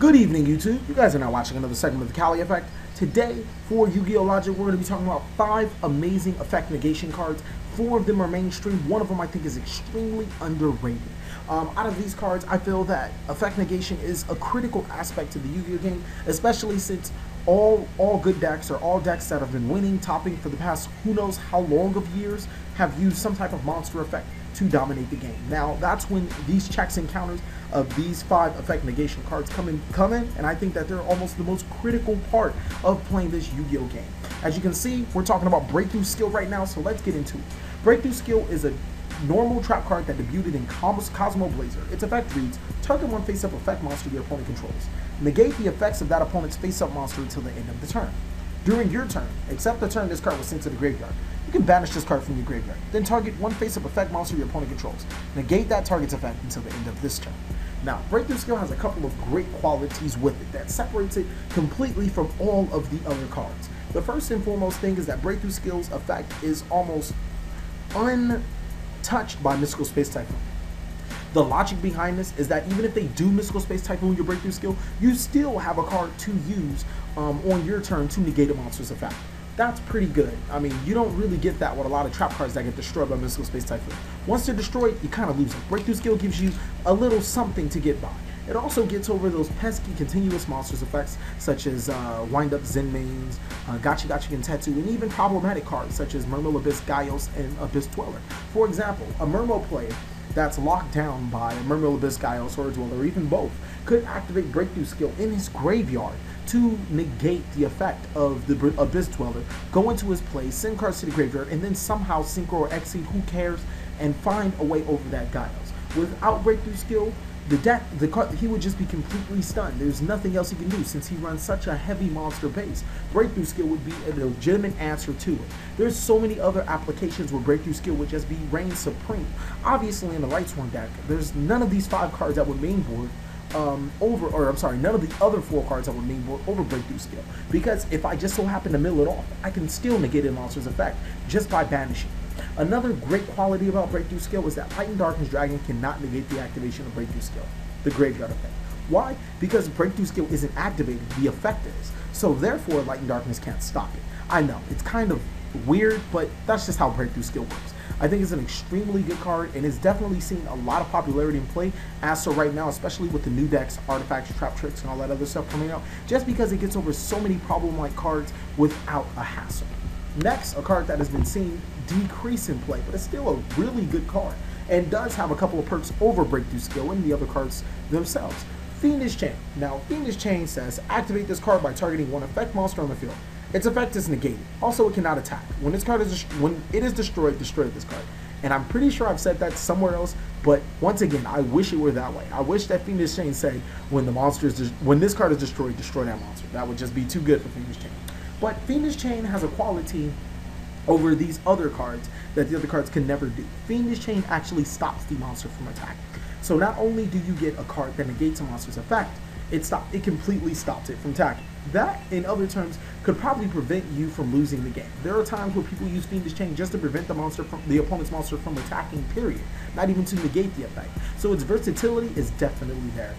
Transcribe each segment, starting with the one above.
Good evening, YouTube. You guys are now watching another segment of the TheCaliEffect. Today, for Yu-Gi-Oh! Logic, we're going to be talking about 5 amazing effect negation cards. 4 of them are mainstream. One of them I think is extremely underrated. Out of these cards, I feel that effect negation is a critical aspect to the Yu-Gi-Oh! Game, especially since all good decks, or all decks that have been winning, topping for the past who knows how long of years, have used some type of monster effect to dominate the game. Now, that's when these checks and counters of these 5 effect negation cards come in, and I think that they're almost the most critical part of playing this Yu-Gi-Oh! Game. As you can see, we're talking about Breakthrough Skill right now, so let's get into it. Breakthrough Skill is a normal trap card that debuted in Cosmo Blazer. Its effect reads, target one face-up effect monster your opponent controls. Negate the effects of that opponent's face-up monster until the end of the turn. During your turn, except the turn this card was sent to the graveyard, you can banish this card from your graveyard. Then target one face-up effect monster your opponent controls. Negate that target's effect until the end of this turn. Now, Breakthrough Skill has a couple of great qualities with it that separates it completely from all of the other cards. The first and foremost thing is that Breakthrough Skill's effect is almost untouched by Mystical Space Typhoon. The logic behind this is that even if they do Mystical Space Typhoon your Breakthrough Skill, you still have a card to use on your turn to negate a monster's effect. That's pretty good. I mean, you don't really get that with a lot of trap cards that get destroyed by Mystical Space Typhoon. Once they're destroyed, you kind of lose them. Breakthrough Skill gives you a little something to get by. It also gets over those pesky continuous monsters effects, such as Wind-Up Zenmains, Gotcha Gentetsu, and even problematic cards such as Mermail Abyss Gaios and Abyss Dweller. For example, a Mermail player that's locked down by a Mermail Abyss Gaios or a Dweller, or even both, could activate Breakthrough Skill in his graveyard to negate the effect of the Abyss Dweller, go into his play, send cards to the graveyard, and then somehow Synchro or Exceed, who cares, and find a way over that Gaios. Without Breakthrough Skill, he would just be completely stunned. There's nothing else he can do since he runs such a heavy monster base. Breakthrough Skill would be a legitimate answer to it. There's so many other applications where Breakthrough Skill would just be reign supreme. Obviously, in the Lightsworn deck, there's none of these 5 cards that would mainboard none of the other 4 cards that would mainboard over Breakthrough Skill. Because if I just so happen to mill it off, I can still negate a monster's effect just by banishing. Another great quality about Breakthrough Skill is that Light and Darkness Dragon cannot negate the activation of Breakthrough Skill, the graveyard effect. Why? Because Breakthrough Skill isn't activated, the effect is. So therefore, Light and Darkness can't stop it. I know, it's kind of weird, but that's just how Breakthrough Skill works. I think it's an extremely good card, and it's definitely seen a lot of popularity in play as so right now, especially with the new decks, artifacts, trap tricks, and all that other stuff coming out, just because it gets over so many problem-like cards without a hassle. Next, a card that has been seen decrease in play, but it's still a really good card, and does have a couple of perks over Breakthrough Skill and the other cards themselves. Fiendish Chain. Now, Fiendish Chain says, activate this card by targeting one effect monster on the field. Its effect is negated. Also, it cannot attack. When it is destroyed, destroy this card. And I'm pretty sure I've said that somewhere else, but once again, I wish it were that way. I wish that Fiendish Chain said, when this card is destroyed, destroy that monster. That would just be too good for Fiendish Chain. But Fiendish Chain has a quality over these other cards that the other cards can never do. Fiendish Chain actually stops the monster from attacking. So not only do you get a card that negates a monster's effect, it completely stops it from attacking. That, in other terms, could probably prevent you from losing the game. There are times where people use Fiendish Chain just to prevent the opponent's monster from attacking, period. Not even to negate the effect. So its versatility is definitely there.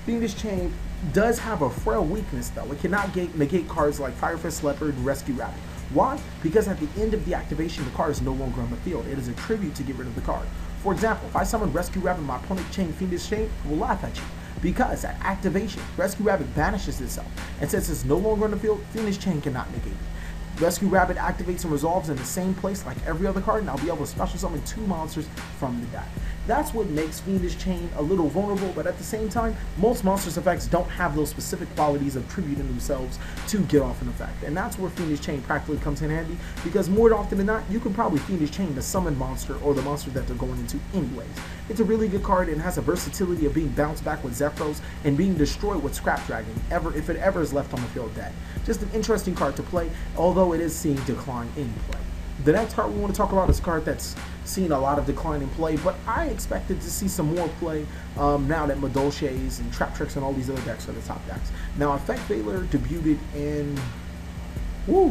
Fiendish Chain does have a frail weakness, though. It cannot negate cards like Firefist Leopard and Rescue Rabbit. Why? Because at the end of the activation, the card is no longer on the field. It is a tribute to get rid of the card. For example, if I summon Rescue Rabbit, my opponent chain Fiendish Chain will laugh at you. Because at activation, Rescue Rabbit banishes itself, and since it's no longer on the field, Fiendish Chain cannot negate it. Rescue Rabbit activates and resolves in the same place like every other card, and I'll be able to special summon 2 monsters from the deck. That's what makes Fiendish Chain a little vulnerable, but at the same time, most monsters' effects don't have those specific qualities of tributing themselves to get off an effect. And that's where Fiendish Chain practically comes in handy, because more often than not, you can probably Fiendish Chain the summon monster or the monster that they're going into anyways. It's a really good card and has a versatility of being bounced back with Zephyros and being destroyed with Scrap Dragon, if it ever is left on the field dead. Just an interesting card to play, although it is seeing decline in play. The next card we want to talk about is a card that's seen a lot of decline in play, but I expected to see some more play now that Madolches and Trap Tricks and all these other decks are the top decks. Now, Effect Veiler debuted in...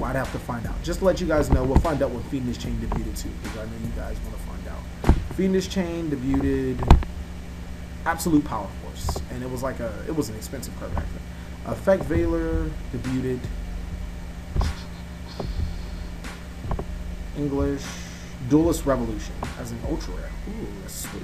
I'd have to find out. Just to let you guys know, we'll find out what Fiendish Chain debuted too, because I know you guys want to find out. Fiendish Chain debuted Absolute Power Force. and it was like it was an expensive card back then. Effect Veiler debuted. English Duelist Revolution as an ultra rare. Ooh, that's sweet.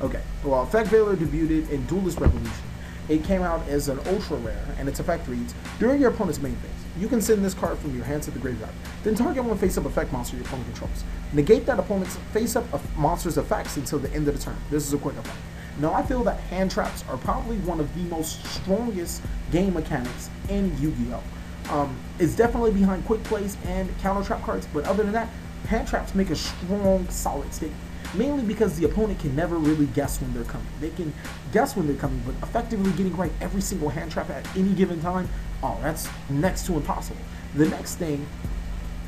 Okay, well, Effect Veiler debuted in Duelist Revolution. It came out as an ultra rare, and its effect reads: during your opponent's main phase, you can send this card from your hand to the graveyard. Then target one face-up effect monster your opponent controls. Negate that opponent's face-up monster's effects until the end of the turn. This is a quick effect. Now, I feel that hand traps are probably one of the most strongest game mechanics in Yu-Gi-Oh! It's definitely behind quick plays and counter trap cards, but other than that, hand traps make a strong, solid statement. Mainly because the opponent can never really guess when they're coming. They can guess when they're coming, but effectively getting right every single hand trap at any given time, oh, that's next to impossible. The next thing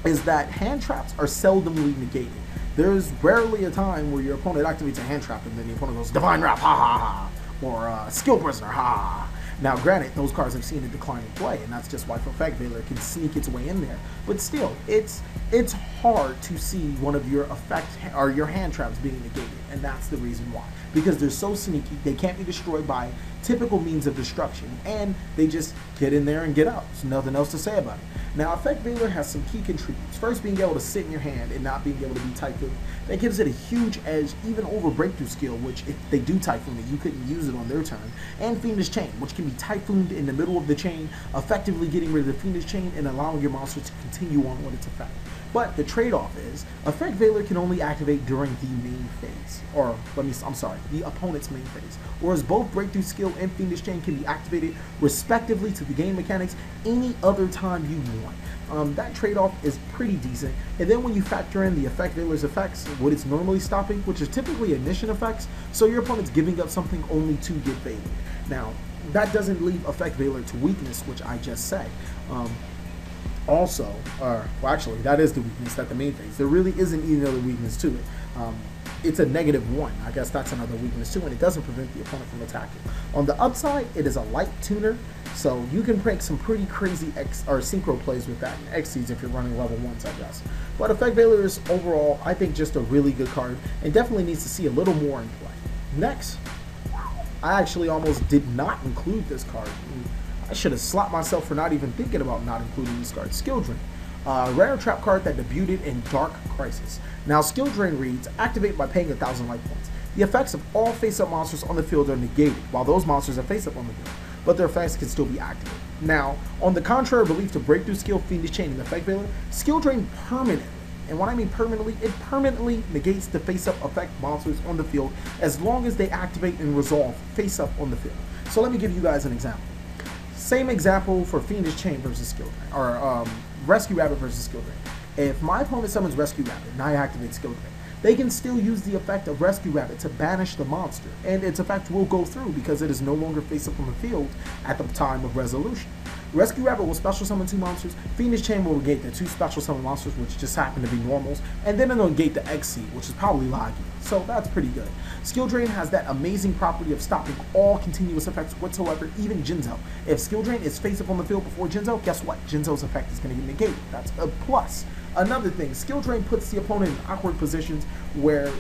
is that hand traps are seldomly negated. There's rarely a time where your opponent activates a hand trap and then the opponent goes, Divine Wrath, ha ha ha, or Skill Prisoner, ha ha ha. Now, granted, those cards have seen a decline in play, and that's just why Effect Veiler can sneak its way in there. But still, it's hard to see one of your effect or your hand traps being negated, and that's the reason why. Because they're so sneaky, they can't be destroyed by typical means of destruction, and they just get in there and get out. There's nothing else to say about it. Now, Effect Veiler has some key contributors. First, being able to sit in your hand and not being able to be Typhoon. That gives it a huge edge, even over Breakthrough Skill, which if they do Typhoon it, you couldn't use it on their turn. And Fiendish Chain, which can be Typhooned in the middle of the chain, effectively getting rid of the Fiendish Chain and allowing your monster to continue on with its effect. But the trade-off is, Effect Veiler can only activate during the main phase. Or, the opponent's main phase. Whereas both Breakthrough Skill and Fiendish Chain can be activated, respectively, to the game mechanics any other time you want. That trade-off is pretty decent. And then when you factor in the Effect Veiler's effects, what it's normally stopping, which is typically ignition effects, so your opponent's giving up something only to get Veiled. Now, that doesn't leave Effect Veiler to weakness, which I just said. Actually, that is the weakness, that the main phase. There really isn't any other weakness to it. It's a -1. I guess that's another weakness too, and it doesn't prevent the opponent from attacking. On the upside, it is a light tuner, so you can break some pretty crazy synchro plays with that, and Xyz if you're running level 1s, I guess. But Effect Veiler is overall, I think, just a really good card, and definitely needs to see a little more in play. Next, I actually almost did not include this card. I should have slapped myself for not even thinking about not including this card. Skill Drain. Rare trap card that debuted in Dark Crisis. Now, Skill Drain reads, activate by paying 1,000 life points. The effects of all face-up monsters on the field are negated, while those monsters are face-up on the field, but their effects can still be activated. Now, on the contrary belief to Breakthrough Skill, Fiendish Chain, and Effect Veiler, Skill Drain permanently, and when I mean permanently, it permanently negates the face-up effect monsters on the field as long as they activate and resolve face-up on the field. So let me give you guys an example. Same example for Fiendish Chain versus Skill Drain, or Rescue Rabbit versus Skill Drain. If my opponent summons Rescue Rabbit and I activate Skill Drain, they can still use the effect of Rescue Rabbit to banish the monster, and its effect will go through because it is no longer face up on the field at the time of resolution. Rescue Rabbit will special summon 2 monsters, Fiendish Chain will negate the 2 special summon monsters, which just happen to be normals, and then it'll negate the X Seed, which is probably laggy, so that's pretty good. Skill Drain has that amazing property of stopping all continuous effects whatsoever, even Jinzo. If Skill Drain is face up on the field before Jinzo, guess what? Jinzo's effect is going to get negated. That's a plus. Another thing, Skill Drain puts the opponent in awkward positions where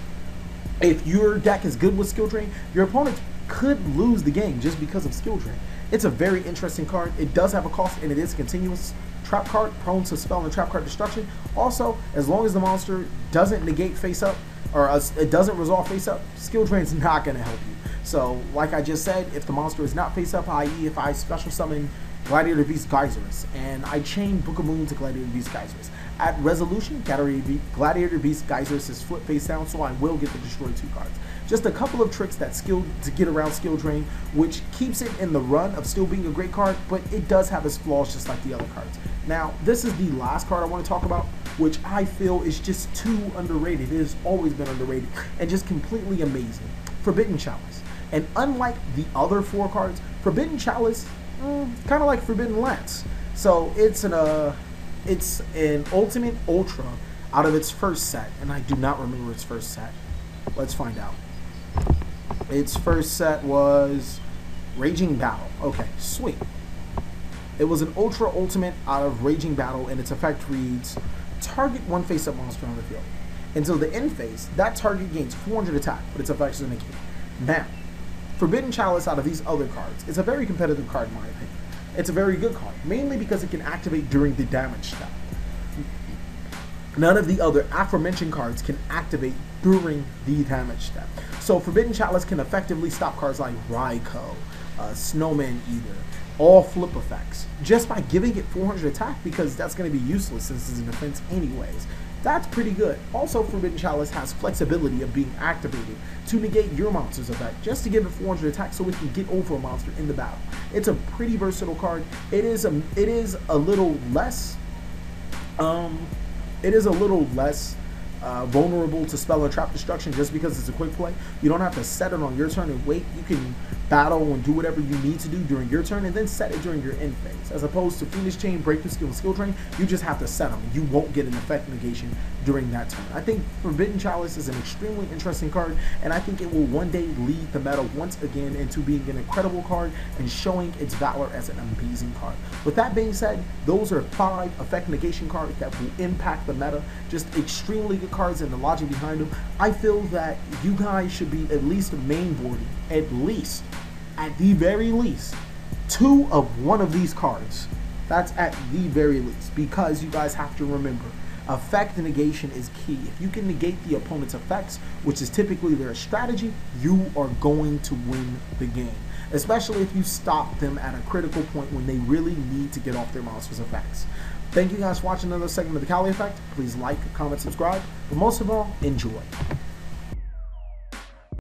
if your deck is good with Skill Drain, your opponent could lose the game just because of Skill Drain. It's a very interesting card. It does have a cost, and it is a continuous trap card, prone to spell and trap card destruction. Also, as long as the monster doesn't negate face up, or it doesn't resolve face up, Skill Drain is not going to help you. So, like I just said, if the monster is not face up, i.e. if I special summon Gladiator Beast Geysers, and I chain Book of Moon to Gladiator Beast Geysers, at resolution, Gladiator Beast Geysers is flip face down, so I will get the destroy 2 cards. Just a couple of tricks that to get around Skill Drain, which keeps it in the run of still being a great card, but it does have its flaws just like the other cards. Now, this is the last card I want to talk about, which I feel is just too underrated. It has always been underrated and just completely amazing. Forbidden Chalice. And unlike the other 4 cards, Forbidden Chalice, kind of like Forbidden Lance. So it's an Ultimate Ultra out of its first set, and I do not remember its first set. Let's find out. Its first set was Raging Battle. Okay, sweet. It was an Ultra Ultimate out of Raging Battle, and its effect reads, target 1 face-up monster on the field. Until the end phase, that target gains 400 attack, but its effects are negated. Now, Forbidden Chalice out of these other cards is a very competitive card in my opinion. It's a very good card, mainly because it can activate during the damage step. None of the other aforementioned cards can activate during the damage step. So Forbidden Chalice can effectively stop cards like YuGiOh, Snowman Eater, all flip effects, just by giving it 400 attack, because that's going to be useless since it's an offense anyways. That's pretty good. Also, Forbidden Chalice has flexibility of being activated to negate your monster's effect, just to give it 400 attack so it can get over a monster in the battle. It's a pretty versatile card. It is a little less vulnerable to spell and trap destruction just because it's a quick play. You don't have to set it on your turn and wait. You can battle and do whatever you need to do during your turn and then set it during your end phase. As opposed to Phoenix Chain, Breakthrough Skill, and Skill Drain, you just have to set them. You won't get an effect negation during that turn. I think Forbidden Chalice is an extremely interesting card, and I think it will one day lead the meta once again into being an incredible card and showing its valor as an amazing card. With that being said, those are 5 effect negation cards that will impact the meta. Just extremely good cards and the logic behind them. I feel that you guys should be at least mainboarding, at the very least, 2 of one of these cards. That's at the very least, because you guys have to remember, effect negation is key. If you can negate the opponent's effects, which is typically their strategy, you are going to win the game. Especially if you stop them at a critical point when they really need to get off their monster's effects. Thank you guys for watching another segment of the Cali Effect. Please like, comment, subscribe, but most of all, enjoy.